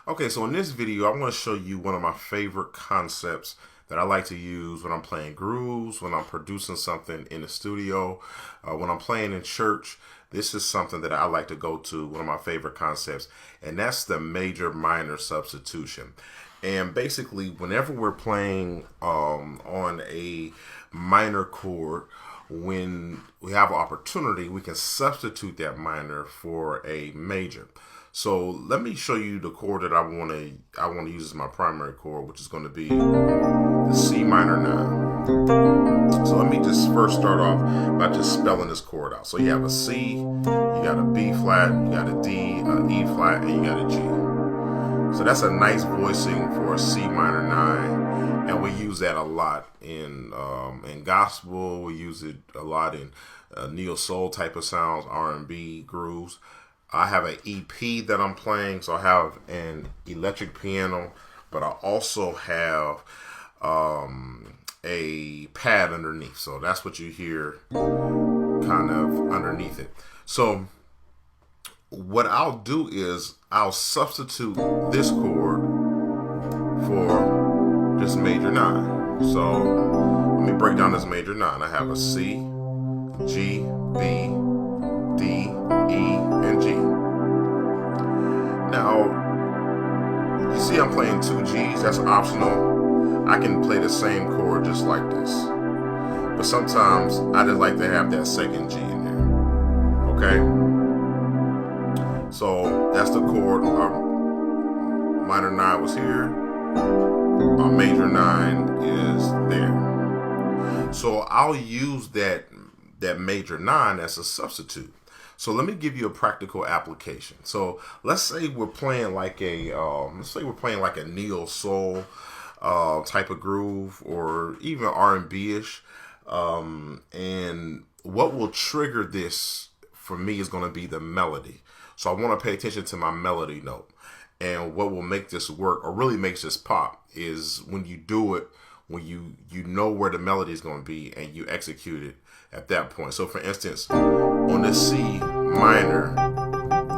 Okay, so in this video, I'm going to show you one of my favorite concepts that I like to use when I'm playing grooves, when I'm producing something in the studio, when I'm playing in church. This is something that I like to go to, one of my favorite concepts, and that's the major minor substitution. And basically, whenever we're playing on a minor chord, when we have an opportunity, we can substitute that minor for a major. So let me show you the chord that I want to use as my primary chord, which is going to be the C minor 9. So let me just first start off by just spelling this chord out. So you have a C, you got a B flat, you got a D, an E flat, and you got a G. So that's a nice voicing for a C minor 9, and we use that a lot in gospel. We use it a lot in neo soul type of sounds, R&B grooves. I have an EP that I'm playing, so I have an electric piano, but I also have a pad underneath. So that's what you hear kind of underneath it. So what I'll do is I'll substitute this chord for this major 9. So let me break down this major 9. I have a C, G, B, D, E, and G. Now, you see I'm playing 2 Gs. That's optional. I can play the same chord just like this. But sometimes I just like to have that second G in there. Okay? So that's the chord. Our minor 9 was here. Our major 9 is there. So I'll use that major 9 as a substitute. So let me give you a practical application. So let's say we're playing like a neo soul type of groove, or even R&B-ish. And what will trigger this for me is going to be the melody. So I want to pay attention to my melody note. And what will make this work, or really makes this pop, is when you do it, when you know where the melody is going to be and you execute it at that point. So for instance, on this C minor,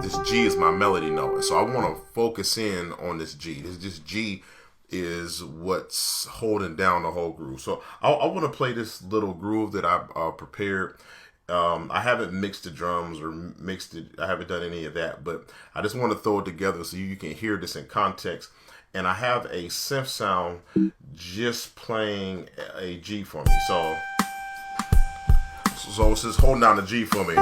this G is my melody note. And so I want to focus in on this G. This G is what's holding down the whole groove. So I want to play this little groove that I prepared. I haven't mixed the drums or mixed it. I haven't done any of that, but I just want to throw it together so you can hear this in context. And I have a synth sound just playing a G for me. So it's just holding down the G for me.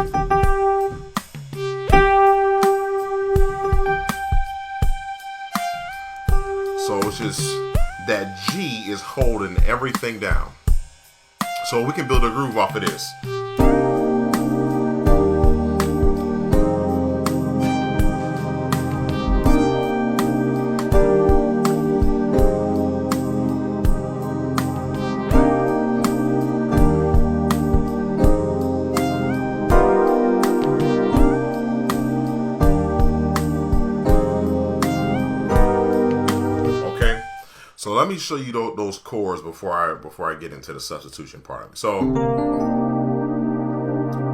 So it's just that G is holding everything down. So we can build a groove off of this. So let me show you those chords before I get into the substitution part of it. So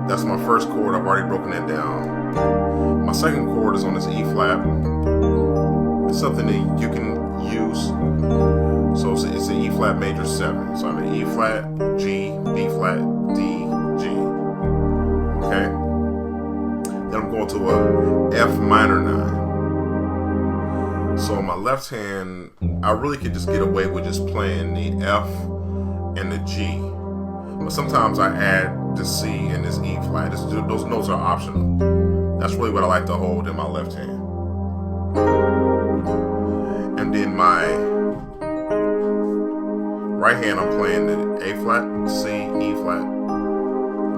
that's my first chord. I've already broken that down. My second chord is on this E flat. It's something that you can use. So it's an E flat major 7. So I have an E flat, G, B flat, D, G. Okay. Then I'm going to a F minor 9. So on my left hand, I really could just get away with just playing the F and the G. But sometimes I add the C and this E flat. Those notes are optional. That's really what I like to hold in my left hand. And then my right hand, I'm playing the A flat, C, E flat,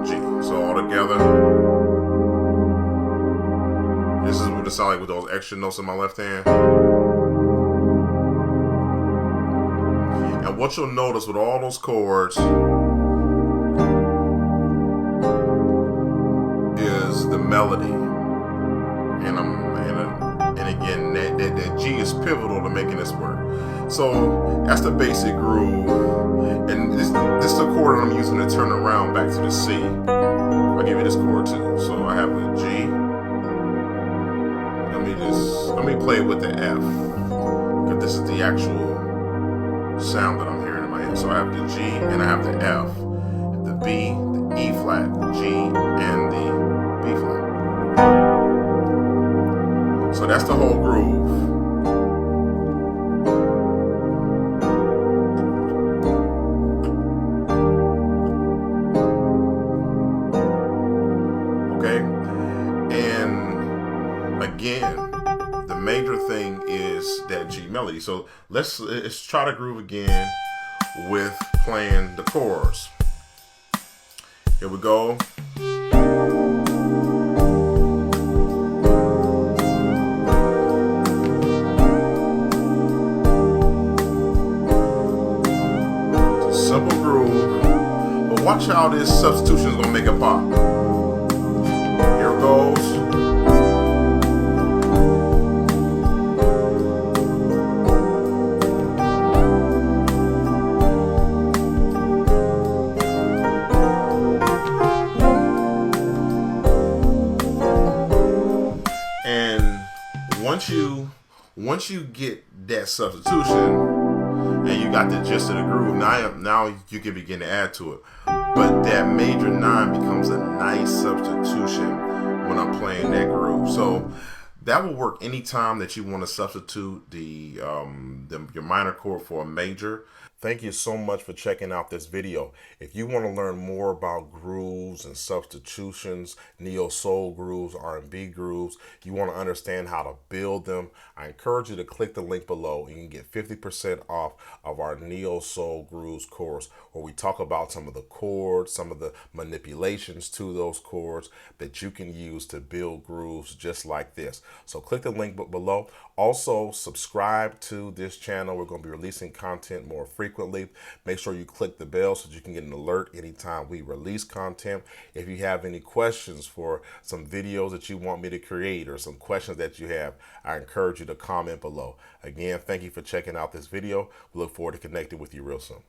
G. So all together, this is what it sounds like with those extra notes in my left hand. And what you'll notice with all those chords is the melody. And again, that G is pivotal to making this work. So that's the basic groove. And this is the chord that I'm using to turn around back to the C. I'll give you this chord too. So I have a G. Let me play with the F. this is the actual sound that I'm hearing in my head. So I have the G and I have the F, the B, the E flat, G, and the B flat. So that's the whole groove. Okay, and again, the major thing is that G melody. So let's try to groove again with playing the chords. Here we go. Simple groove, but watch how this substitution is gonna make it pop. Here it goes. Once you get that substitution and you got the gist of the groove, now you can begin to add to it. But that major 9 becomes a nice substitution when I'm playing that groove. So that will work anytime that you want to substitute your minor chord for a major. Thank you so much for checking out this video. If you want to learn more about grooves and substitutions, neo soul grooves, R&B grooves, you want to understand how to build them, I encourage you to click the link below and you can get 50% off of our neo soul grooves course, where we talk about some of the chords, some of the manipulations to those chords that you can use to build grooves just like this. So click the link below. Also, subscribe to this channel. We're going to be releasing content more frequently. Make sure you click the bell so that you can get an alert anytime we release content. If you have any questions for some videos that you want me to create or some questions that you have, I encourage you to comment below. Again, thank you for checking out this video. We look forward to connecting with you real soon.